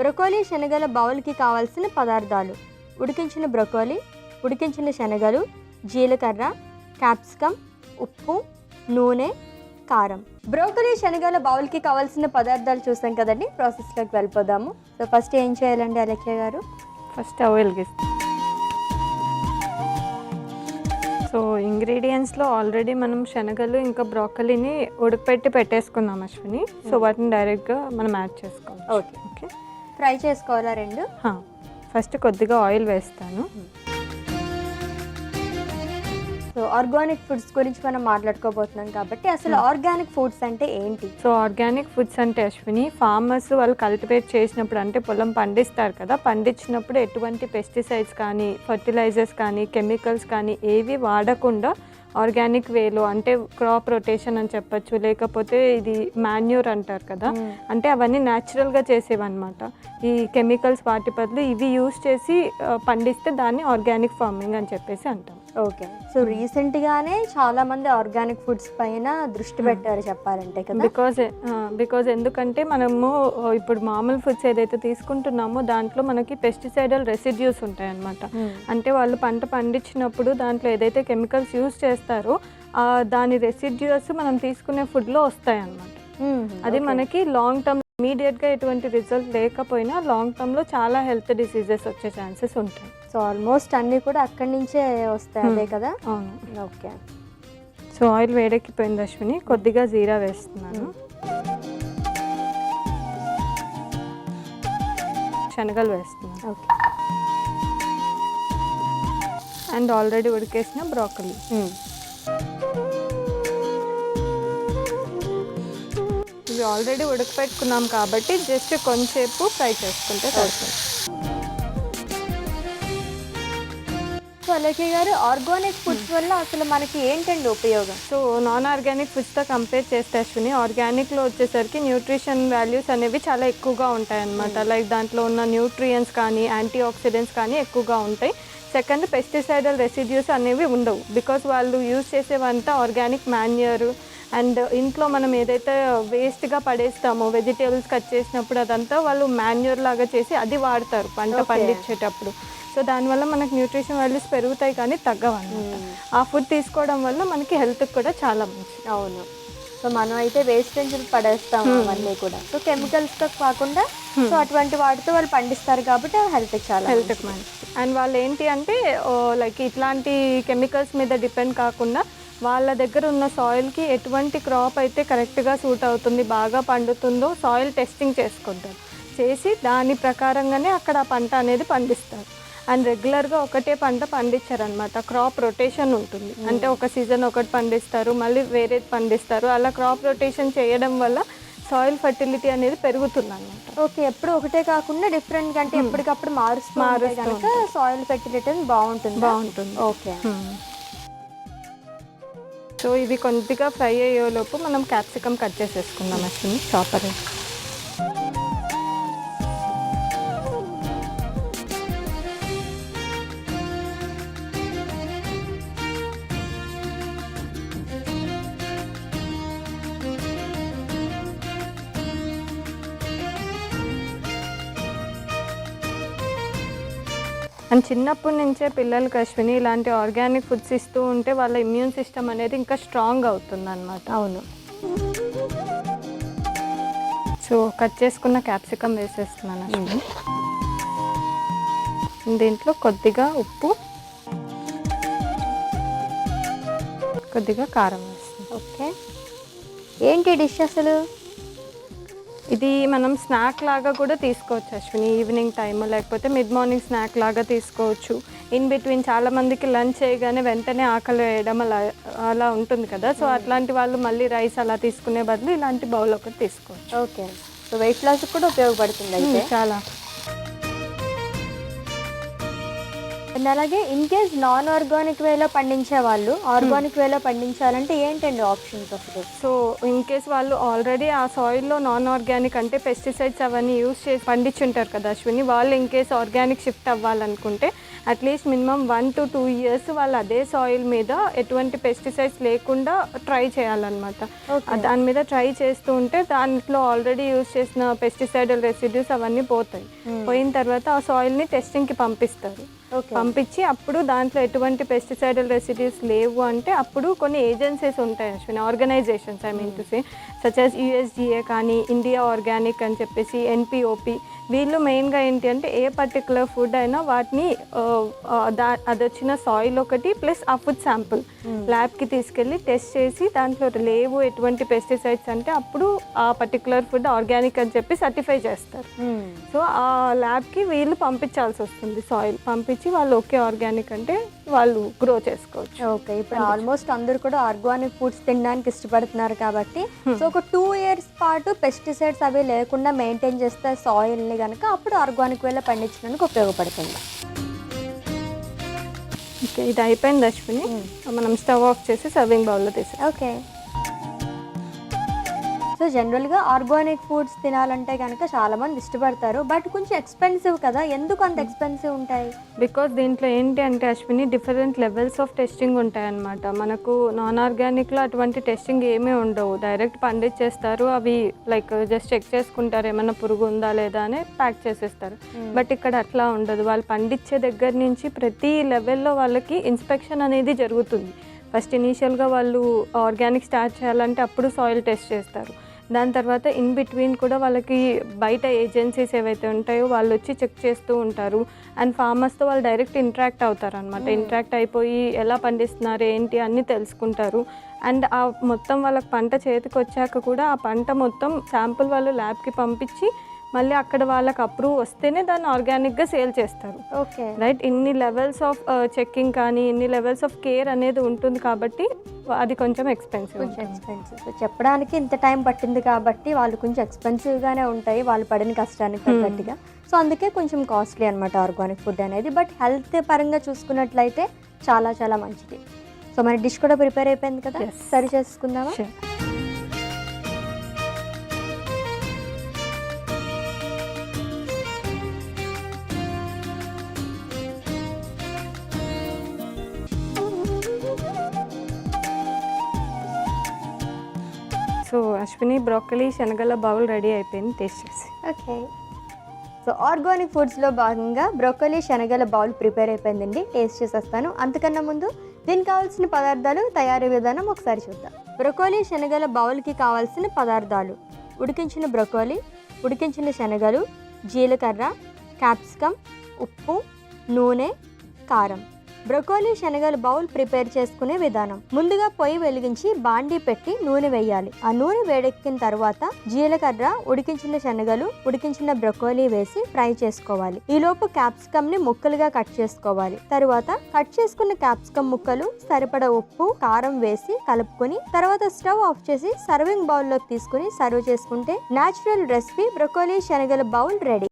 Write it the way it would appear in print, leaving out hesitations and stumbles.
Broccoli శనగల బౌల్కి కావాల్సిన పదార్థాలు: ఉడికించిన బ్రొకోలీ, ఉడికించిన శనగలు, జీలకర్ర, క్యాప్సికమ్, ఉప్పు, నూనె, కారం. బ్రోకలీ శనగల బౌల్కి కావాల్సిన పదార్థాలు చూసాం కదండి. ప్రాసెస్లోకి వెళ్ళిపోదాము. సో ఫస్ట్ ఏం చేయాలండి అలెఖ్య గారు? ఫస్ట్ ఆయిల్ గీస్తాం. సో ఇంగ్రీడియంట్స్లో ఆల్రెడీ మనం శనగలు ఇంకా బ్రోకలీని ఉడకపెట్టి పెట్టేసుకున్నాం అశ్విని. సో వాటిని డైరెక్ట్గా మనం యాడ్ చేసుకోవాలి. Okay okay. ఫ్రై చేసుకోవాలా రెండు? ఫస్ట్ కొద్దిగా ఆయిల్ వేస్తాను. సో ఆర్గానిక్ ఫుడ్స్ గురించి మనం మాట్లాడుకోబోతున్నాం కాబట్టి అసలు ఆర్గానిక్ ఫుడ్స్ అంటే ఏంటి? సో ఆర్గానిక్ ఫుడ్స్ అంటే అశ్విని, ఫార్మర్స్ వాళ్ళు కల్టివేట్ చేసినప్పుడు అంటే పొలం పండిస్తారు కదా, పండించినప్పుడు ఎటువంటి పెస్టిసైడ్స్ కానీ ఫర్టిలైజర్స్ కానీ కెమికల్స్ కానీ ఏవి వాడకుండా ఆర్గానిక్ వేలో అంటే క్రాప్ రొటేషన్ అని చెప్పచ్చు, లేకపోతే ఇది మాన్యూర్ అంటారు కదా, అంటే అవన్నీ న్యాచురల్గా చేసేవన్నమాట. ఈ కెమికల్స్ వాటి బదులు ఇవి యూస్ చేసి పండిస్తే దాన్ని ఆర్గానిక్ ఫార్మింగ్ అని చెప్పేసి అంటాం. ఓకే. సో రీసెంట్గానే చాలా మంది ఆర్గానిక్ ఫుడ్స్ పైన దృష్టి పెట్టారు చెప్పాలంటే కదా. బికాజ్ ఎందుకంటే మనము ఇప్పుడు మామూలు ఫుడ్స్ ఏదైతే తీసుకుంటున్నామో దాంట్లో మనకి పెస్టిసైడల్ రెసిడ్యూస్ ఉంటాయి అన్నమాట. అంటే వాళ్ళు పంట పండించినప్పుడు దాంట్లో ఏదైతే కెమికల్స్ యూస్ చేస్తారో దాని రెసిడ్యూస్ మనం తీసుకునే ఫుడ్లో వస్తాయి అన్నమాట. అది మనకి లాంగ్ టర్మ్ ఇమీడియట్గా ఎటువంటి రిజల్ట్ లేకపోయినా లాంగ్ టర్మ్లో చాలా హెల్త్ డిసీజెస్ వచ్చే ఛాన్సెస్ ఉంటాయి. సో ఆల్మోస్ట్ అన్నీ కూడా అక్కడి నుంచే వస్తాయి అదే కదా. అవును. ఓకే. సో ఆయిల్ వేడెక్కిపోయింది అశ్విని, కొద్దిగా జీరా వేస్తున్నాను. శనగలు వేస్తున్నాను. ఓకే. అండ్ ఆల్రెడీ ఉడికేసిన బ్రోకలీ. ఇవి ఆల్రెడీ ఉడకపెట్టుకున్నాం కాబట్టి జస్ట్ కొంచెంసేపు ఫ్రై చేసుకుంటే సరిపోతుంది. సో అలెఖ్య గారు, ఆర్గానిక్ ఫుడ్స్ వల్ల అసలు మనకి ఏంటండి ఉపయోగం? సో నాన్ ఆర్గానిక్ ఫుడ్స్తో కంపేర్ చేస్తే అశ్విని, ఆర్గానిక్లో వచ్చేసరికి న్యూట్రిషన్ వాల్యూస్ అనేవి చాలా ఎక్కువగా ఉంటాయి అన్నమాట. లైక్ దాంట్లో ఉన్న న్యూట్రియంట్స్ కానీ యాంటీ ఆక్సిడెంట్స్ కానీ ఎక్కువగా ఉంటాయి. సెకండ్, పెస్టిసైడల్ రెసిడ్యూస్ అనేవి ఉండవు. బికాస్ వాళ్ళు యూజ్ చేసేవంతా ఆర్గానిక్ మాన్యూర్ అండ్ ఇంట్లో మనం ఏదైతే వేస్ట్గా పడేస్తామో వెజిటేబుల్స్ కట్ చేసినప్పుడు అదంతా వాళ్ళు మాన్యూర్ లాగా చేసి అది వాడతారు పంట పండించేటప్పుడు. సో దానివల్ల మనకి న్యూట్రిషన్ వాల్యూస్ పెరుగుతాయి కానీ తగ్గవన్నమాట. ఆ ఫుడ్ తీసుకోవడం వల్ల మనకి హెల్త్కి కూడా చాలా మంచిది. అవును. సో మనం అయితే వేస్టేజ్ పడేస్తాము అవన్నీ కూడా. సో కెమికల్స్తో కాకుండా సో అటువంటి వాటితో వాళ్ళు పండిస్తారు కాబట్టి హెల్త్కి మంచిది. అండ్ వాళ్ళు ఏంటి అంటే లైక్ ఇట్లాంటి కెమికల్స్ మీద డిపెండ్ కాకుండా వాళ్ళ దగ్గర ఉన్న సాయిల్కి ఎటువంటి క్రాప్ అయితే కరెక్ట్గా సూట్ అవుతుంది, బాగా పండుతుందో సాయిల్ టెస్టింగ్ చేసుకుంటారు. చేసి దాని ప్రకారంగానే అక్కడ పంట అనేది పండిస్తారు. అండ్ రెగ్యులర్గా ఒకటే పంట పండించారనమాట. క్రాప్ రొటేషన్ ఉంటుంది. అంటే ఒక సీజన్ ఒకటి పండిస్తారు, మళ్ళీ వేరేది పండిస్తారు. అలా క్రాప్ రొటేషన్ చేయడం వల్ల సాయిల్ ఫర్టిలిటీ అనేది పెరుగుతుంది అన్నమాట. ఓకే. ఎప్పుడు ఒకటే కాకుండా డిఫరెంట్ అంటే ఎప్పటికప్పుడు మారుస్తే కనుక సాయిల్ ఫర్టిలిటీ బాగుంటుంది. ఓకే. సో ఇవి కొద్దిగా ఫ్రై అయ్యేలోపు మనం క్యాప్సికమ్ కట్ చేసేసుకుందాం అసలు చాపర్. అండ్ చిన్నప్పటి నుంచే పిల్లలకి అశ్విని ఇలాంటి ఆర్గానిక్ ఫుడ్స్ ఇస్తూ ఉంటే వాళ్ళ ఇమ్యూన్ సిస్టమ్ అనేది ఇంకా స్ట్రాంగ్ అవుతుంది అన్నమాట. అవును. సో కట్ చేసుకున్న క్యాప్సికమ్ వేసేస్తున్నాను అశ్విని. దీంట్లో కొద్దిగా ఉప్పు, కొద్దిగా కారం వేస్తుంది. ఓకే. ఏంటి డిష్ అసలు? ఇది మనం స్నాక్ లాగా కూడా తీసుకోవచ్చు అశ్విని. ఈవినింగ్ టైమ్ లేకపోతే మిడ్ మార్నింగ్ స్నాక్ లాగా తీసుకోవచ్చు. ఇన్ బిట్వీన్ చాలామందికి లంచ్ చేయగానే వెంటనే ఆకలి వేయడం అలా ఉంటుంది కదా. సో అట్లాంటి వాళ్ళు మళ్ళీ రైస్ అలా తీసుకునే బదులు ఇలాంటి బౌల్ ఒకటి తీసుకోవచ్చు. ఓకే. సో వెయిట్ లాస్ కూడా ఉపయోగపడుతుంది అయితే చాలా. అండ్ అలాగే ఇన్ కేస్ నాన్ ఆర్గానిక్ వేలో పండించే వాళ్ళు ఆర్గానిక్ వేలో పండించాలంటే ఏంటండి ఆప్షన్స్ అసలు? సో ఇన్ కేస్ వాళ్ళు ఆల్రెడీ ఆ సాయిల్లో నాన్ ఆర్గానిక్ అంటే పెస్టిసైడ్స్ అవన్నీ యూస్ చేసి పండించుంటారు కదా అశ్విని, వాళ్ళు ఇన్ కేస్ ఆర్గానిక్ షిఫ్ట్ అవ్వాలనుకుంటే అట్లీస్ట్ మినిమం 1 to 2 years వాళ్ళు అదే సాయిల్ మీద ఎటువంటి పెస్టిసైడ్స్ లేకుండా ట్రై చేయాలన్నమాట. దాని మీద ట్రై చేస్తూ ఉంటే దాంట్లో ఆల్రెడీ యూస్ చేసిన పెస్టిసైడల్ రెసిడ్యూస్ అవన్నీ పోతాయి. పోయిన తర్వాత ఆ సాయిల్ని టెస్టింగ్కి పంపిస్తారు. పంపించి అప్పుడు దాంట్లో ఎటువంటి పెస్టిసైడల్ రెసిడ్యూస్ లేవు అంటే అప్పుడు కొన్ని ఏజెన్సీస్ ఉంటాయి Ashwini, organisations I mean to say such as USDA కానీ, ఇండియా ఆర్గానిక్ అని చెప్పేసి, NPOP, వీళ్ళు మెయిన్గా ఏంటి అంటే ఏ పర్టికులర్ ఫుడ్ అయినా వాటిని అది వచ్చిన సాయిల్ ఒకటి ప్లస్ ఆ ఫుడ్ శాంపుల్ ల్యాబ్కి తీసుకెళ్ళి టెస్ట్ చేసి దాంట్లో లేవు ఎటువంటి పెస్టిసైడ్స్ అంటే అప్పుడు ఆ పర్టికులర్ ఫుడ్ ఆర్గానిక్ అని చెప్పి సర్టిఫై చేస్తారు. సో ఆ ల్యాబ్కి వీళ్ళు పంపించాల్సి వస్తుంది సాయిల్, పంపించి వాళ్ళు ఓకే ఆర్గానిక్ అంటే వాళ్ళు గ్రో చేసుకోవచ్చు. ఓకే, ఇప్పుడు ఆల్మోస్ట్ అందరూ కూడా ఆర్గానిక్ ఫుడ్స్ తినడానికి ఇష్టపడుతున్నారు కాబట్టి సో ఒక 2 years పాటు పెస్టిసైడ్స్ అవి లేకుండా మెయింటైన్ చేస్తే సాయిల్ని కనుక అప్పుడు ఆర్గానిక్ వేలో పండించడానికి ఉపయోగపడుతుంది. ఓకే, ఇది అయిపోయింది అశ్విని. మనం స్టవ్ ఆఫ్ చేసి సర్వింగ్ బౌల్లో తీసాం. ఓకే, సో జనరల్గా ఆర్గానిక్ ఫుడ్స్ తినాలంటే కనుక చాలామంది ఇష్టపడతారు, బట్ కొంచెం ఎక్స్పెన్సివ్ కదా, ఎందుకు అంత ఎక్స్పెన్సివ్ ఉంటాయి? బికాస్ దీంట్లో ఏంటి అంటే Ashwini different levels of testing ఉంటాయన్నమాట. మనకు నాన్ ఆర్గానిక్లో అటువంటి టెస్టింగ్ ఏమీ ఉండవు, డైరెక్ట్ పండించేస్తారు, అవి లైక్ జస్ట్ చెక్ చేసుకుంటారు ఏమైనా పురుగు ఉందా లేదా అని ప్యాక్ చేసేస్తారు. బట్ ఇక్కడ అట్లా ఉండదు, వాళ్ళు పండించే దగ్గర నుంచి ప్రతి లెవెల్లో వాళ్ళకి ఇన్స్పెక్షన్ అనేది జరుగుతుంది. ఫస్ట్ ఇనీషియల్గా వాళ్ళు ఆర్గానిక్ స్టార్ట్ చేయాలంటే అప్పుడు సాయిల్ టెస్ట్ చేస్తారు. దాని తర్వాత ఇన్ బిట్వీన్ కూడా వాళ్ళకి బయట ఏజెన్సీస్ ఏవైతే ఉంటాయో వాళ్ళు వచ్చి చెక్ చేస్తూ ఉంటారు. అండ్ ఫార్మర్స్తో వాళ్ళు డైరెక్ట్ ఇంటరాక్ట్ అవుతారు అనమాట. ఇంటరాక్ట్ అయిపోయి ఎలా పండిస్తున్నారు ఏంటి అన్నీ తెలుసుకుంటారు. అండ్ ఆ మొత్తం వాళ్ళకి పంట చేతికి వచ్చాక కూడా ఆ పంట మొత్తం శాంపుల్ వాళ్ళు ల్యాబ్కి పంపించి మళ్ళీ అక్కడ వాళ్ళకి అప్రూవ్ వస్తేనే దాన్ని ఆర్గానిక్గా సేల్ చేస్తారు. ఓకే, రైట్, ఇన్ని లెవెల్స్ ఆఫ్ చెక్కింగ్ కానీ ఇన్ని లెవెల్స్ ఆఫ్ కేర్ అనేది ఉంటుంది కాబట్టి అది కొంచెం ఎక్స్పెన్సివ్. సో చెప్పడానికి ఇంత టైం పట్టింది కాబట్టి వాళ్ళు కొంచెం ఎక్స్పెన్సివ్గానే ఉంటాయి వాళ్ళు పడిన కష్టానికి తగ్గట్టుగా. సో అందుకే కొంచెం కాస్ట్లీ అనమాట ఆర్గానిక్ ఫుడ్ అనేది. బట్ హెల్త్ పరంగా చూసుకున్నట్లయితే చాలా చాలా మంచిది. సో మన డిష్ కూడా ప్రిపేర్ అయిపోయింది కదా, సర్వ్ చేసుకుందామా? సో అశ్విని బ్రోకలీ శనగల బౌల్ రెడీ అయిపోయింది, టేస్ట్ చేసి. ఓకే, సో ఆర్గానిక్ ఫుడ్స్లో భాగంగా బ్రోకలీ శనగల బౌల్ ప్రిపేర్ అయిపోయిందండి, టేస్ట్ చేసేస్తాను. అంతకన్నా ముందు దీనికి కావాల్సిన పదార్థాలు, తయారీ విధానం ఒకసారి చూద్దాం. బ్రోకలీ శనగల బౌల్కి కావాల్సిన పదార్థాలు: ఉడికించిన బ్రోకలీ, ఉడికించిన శనగలు, జీలకర్ర, క్యాప్సికమ్, ఉప్పు, నూనె, కారం. బ్రోకలీ శనగల బౌల్ ప్రిపేర్ చేసుకునే విధానం: ముందుగా పొయ్యి వెలిగించి బాండీ పెట్టి నూనె వేయాలి. ఆ నూనె వేడెక్కిన తర్వాత జీలకర్ర, ఉడికించిన శనగలు, ఉడికించిన బ్రోకలీ వేసి ఫ్రై చేసుకోవాలి. ఈలోపు క్యాప్సికమ్ ని ముక్కలుగా కట్ చేసుకోవాలి. తరువాత కట్ చేసుకున్న క్యాప్సికమ్ ముక్కలు, సరిపడా ఉప్పు, కారం వేసి కలుపుకొని తర్వాత స్టవ్ ఆఫ్ చేసి సర్వింగ్ బౌల్ లోకి తీసుకుని సర్వ్ చేసుకుంటే నేచురల్ రెసిపీ బ్రోకలీ శనగల బౌల్ రెడీ.